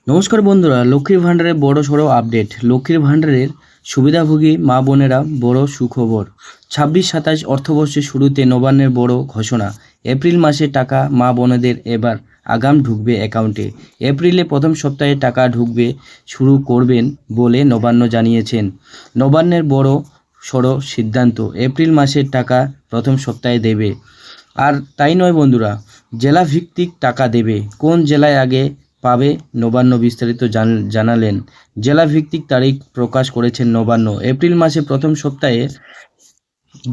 নমস্কার বন্ধুরা, লক্ষ্মীর ভাণ্ডারের বড় সড়ো আপডেট। লক্ষ্মীর ভাণ্ডারের সুবিধাভোগী মা বোনেরা বড় সুখবর। 26-27 অর্থবর্ষের শুরুতে নবান্নের বড় ঘোষণা। এপ্রিল মাসে টাকা মা বোনেদের এবার আগাম ঢুকবে অ্যাকাউন্টে। এপ্রিলে প্রথম সপ্তাহে টাকা ঢুকবে শুরু করবেন বলে নবান্ন জানিয়েছেন। নবান্নের বড় সড়ো সিদ্ধান্ত, এপ্রিল মাসের টাকা প্রথম সপ্তাহে দেবে। আর তাই নয় বন্ধুরা, জেলা ভিত্তিক টাকা দেবে। কোন জেলায় আগে পাবে নবান্ন বিস্তারিত জানালেন। জেলা ভিত্তিক তারিখ প্রকাশ করেছেন নবান্ন। এপ্রিল মাসে প্রথম সপ্তাহে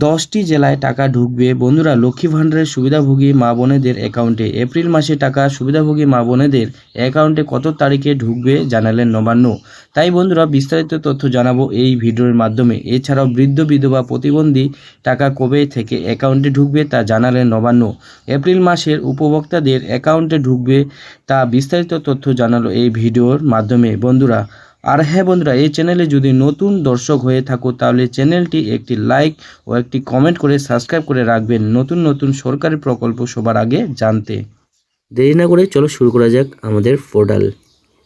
10টি জেলায় টাকা ঢুকবে বন্ধুরা লক্ষ্মী ভাণ্ডারের সুবিধাভোগী মা বোনেদের অ্যাকাউন্টে। এপ্রিল মাসে টাকা সুবিধাভোগী মা বোনেদের অ্যাকাউন্টে কত তারিখে ঢুকবে জানালেন নবান্ন। তাই বন্ধুরা বিস্তারিত তথ্য জানাবো এই ভিডিওর মাধ্যমে। এছাড়াও বৃদ্ধ বিধবা প্রতিবন্ধী টাকা কবে থেকে অ্যাকাউন্টে ঢুকবে তা জানালেন নবান্ন। এপ্রিল মাসের উপভোক্তাদের অ্যাকাউন্টে ঢুকবে তা বিস্তারিত তথ্য জানালো এই ভিডিওর মাধ্যমে বন্ধুরা। আর হ্যাঁ বন্ধুরা, এই চ্যানেলে যদি নতুন দর্শক হয়ে থাকো তাহলে চ্যানেলটি একটি লাইক ও একটি কমেন্ট করে সাবস্ক্রাইব করে রাখবেন নতুন নতুন সরকারি প্রকল্প সবার আগে জানতে। দেরি না করে চলো শুরু করা যাক আমাদের পোর্টাল।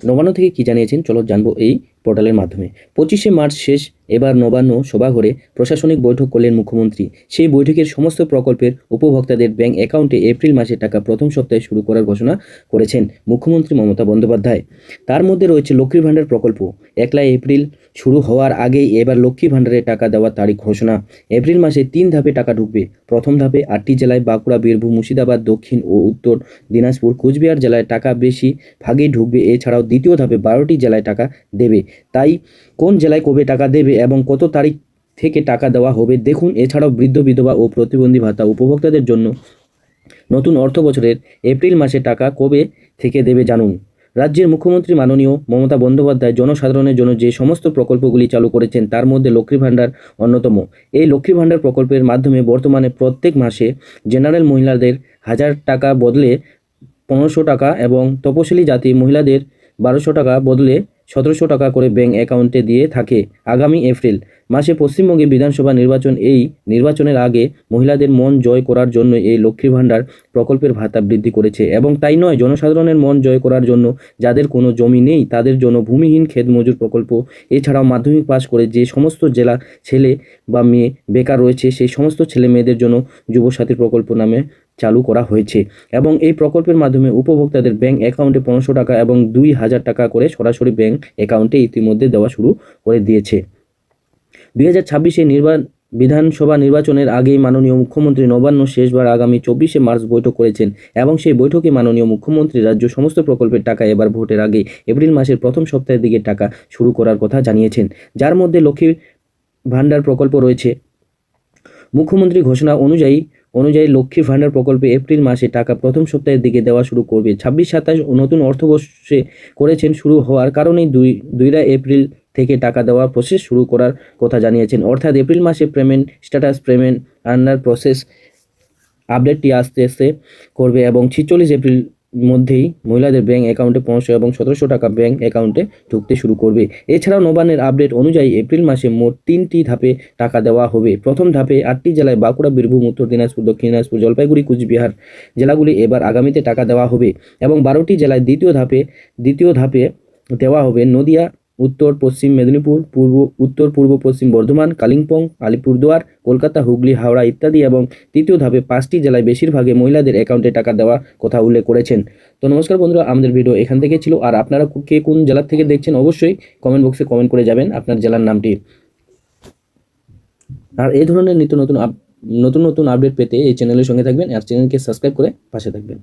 নবান্ন থেকে কি জানিয়েছেন চলো জানবো এই পোর্টালের মাধ্যমে। 25শে মার্চ শেষ, এবার নবান্ন সভাঘরে প্রশাসনিক বৈঠক করলেন মুখ্যমন্ত্রী। সেই বৈঠকের সমস্ত প্রকল্পের উপভোক্তাদের ব্যাংক অ্যাকাউন্টে এপ্রিল মাসে টাকা প্রথম সপ্তাহে শুরু করার ঘোষণা করেছেন মুখ্যমন্ত্রী মমতা বন্দ্যোপাধ্যায়। তার মধ্যে রয়েছে লক্ষ্মীর ভাণ্ডার প্রকল্প। 1 এপ্রিল শুরু হওয়ার আগেই এবার লক্ষ্মী ভাণ্ডারের টাকা দেওয়ার তারিখ ঘোষণা। এপ্রিল মাসে 3 ধাপে টাকা ঢুকবে। প্রথম ধাপে 8টি জেলায় বাঁকুড়া, বীরভূম, মুর্শিদাবাদ, দক্ষিণ ও উত্তর দিনাজপুর, কুচবিহার জেলায় টাকা বেশি ভাগেই ঢুকবে। এছাড়াও দ্বিতীয় ধাপে 12টি জেলায় টাকা দেবে। তাই কোন জেলায় কবে টাকা দেবে এবং কত তারিখ থেকে টাকা দেওয়া হবে দেখুন। এছাড়াও বৃদ্ধ বিধবা ও প্রতিবন্ধী ভাতা উপভোক্তাদের জন্য নতুন অর্থ বছরের এপ্রিল মাসে টাকা কবে থেকে দেবে জানুন। রাজ্যের মুখ্যমন্ত্রী মাননীয় মমতা বন্দ্যোপাধ্যায় জনসাধারণের জন্য যে সমস্ত প্রকল্পগুলি চালু করেছেন তার মধ্যে লক্ষ্মী ভাণ্ডার অন্যতম। এই লক্ষ্মী ভাণ্ডার প্রকল্পের মাধ্যমে বর্তমানে প্রত্যেক মাসে জেনারেল মহিলাদের 1000 টাকা বদলে 1500 টাকা এবং তপশিলি জাতি মহিলাদের 1200 টাকা বদলে 1700 টাকা করে ব্যাংক অ্যাকাউন্টে দিয়ে থাকে। আগামী এপ্রিল মাসে পশ্চিমবঙ্গে বিধানসভা নির্বাচন। এই নির্বাচনের আগে মহিলাদের মন জয় করার জন্য এই লক্ষ্মী ভাণ্ডার প্রকল্পের ভাতা বৃদ্ধি করেছে। এবং তাই নয়, জনসাধারণের মন জয় করার জন্য যাদের কোনো জমি নেই তাদের জন্য ভূমিহীন ক্ষেত মজুর প্রকল্প। এছাড়াও মাধ্যমিক পাস করে যে সমস্ত জেলা ছেলে বা মেয়ে বেকার রয়েছে সেই সমস্ত ছেলে মেয়েদের জন্য যুবসাথী প্রকল্প নামে চালু করা হয়েছে। এবং এই প্রকল্পের মাধ্যমে উপভোক্তাদের ব্যাংক অ্যাকাউন্টে 1500 টাকা এবং 2000 টাকা করে সরাসরি ব্যাংক অ্যাকাউন্টে ইতিমধ্যে দেওয়া শুরু করে দিয়েছে। 2026 বিধানসভা নির্বাচনের আগেই মাননীয় মুখ্যমন্ত্রী নবান্ন শেষবার আগামী 24শে মার্চ বৈঠক করেছেন এবং সেই বৈঠকে মাননীয় মুখ্যমন্ত্রী রাজ্য সমস্ত প্রকল্পের টাকা এবার ভোটের আগে এপ্রিল মাসের প্রথম সপ্তাহের দিকে টাকা শুরু করার কথা জানিয়েছেন, যার মধ্যে লক্ষ্মী ভাণ্ডার প্রকল্প রয়েছে। মুখ্যমন্ত্রী ঘোষণা অনুযায়ী লক্ষ্মী ভাণ্ডার প্রকল্পে এপ্রিল মাসে টাকা প্রথম সপ্তাহের দিকে দেওয়া শুরু করবে। 26-27 নতুন অর্থবর্ষে করেছেন শুরু হওয়ার কারণেই 2 এপ্রিল থেকে টাকা দেওয়ার প্রসেস শুরু করার কথা জানিয়েছেন। অর্থাৎ এপ্রিল মাসে payment status payment under process আপডেটটি আস্তে করবে এবং 46 এপ্রিল মধ্যেই মহিলাদের ব্যাংক অ্যাকাউন্টে 1500 এবং 1700 টাকা ব্যাংক অ্যাকাউন্টে ঢুকতে শুরু করবে। এছাড়াও নবান্নের আপডেট অনুযায়ী এপ্রিল মাসে মোট 3টি ধাপে টাকা দেওয়া হবে। প্রথম ধাপে 8টি জেলায় বাঁকুড়া, বীরভূম, উত্তর দিনাজপুর, দক্ষিণ দিনাজপুর, জলপাইগুড়ি, কুচবিহার জেলাগুলি এবার আগামীতে টাকা দেওয়া হবে এবং 12টি জেলায় দ্বিতীয় ধাপে দেওয়া হবে। নদিয়া, উত্তর পশ্চিম মেদিনীপুর, উত্তর পূর্ব পশ্চিম বর্ধমান, কালিম্পং, আলিপুরদুয়ার, কলকাতা, হুগলি, হাওড়া ইত্যাদি এবং তৃতীয় ধাপে 5টি জেলায় বেশিরভাগে মহিলাদের অ্যাকাউন্টে টাকা দেওয়ার কথা উল্লেখ করেছেন। তো নমস্কার বন্ধুরা, আমাদের ভিডিও এখান থেকে ছিল। আর আপনারা কে কোন জেলা থেকে দেখছেন অবশ্যই কমেন্ট বক্সে কমেন্ট করে যাবেন আপনার জেলার নামটি। আর এই ধরনের নিত্য নতুন আপডেট পেতে এই চ্যানেলের সঙ্গে থাকবেন আর চ্যানেলকে সাবস্ক্রাইব করে পাশে থাকবেন।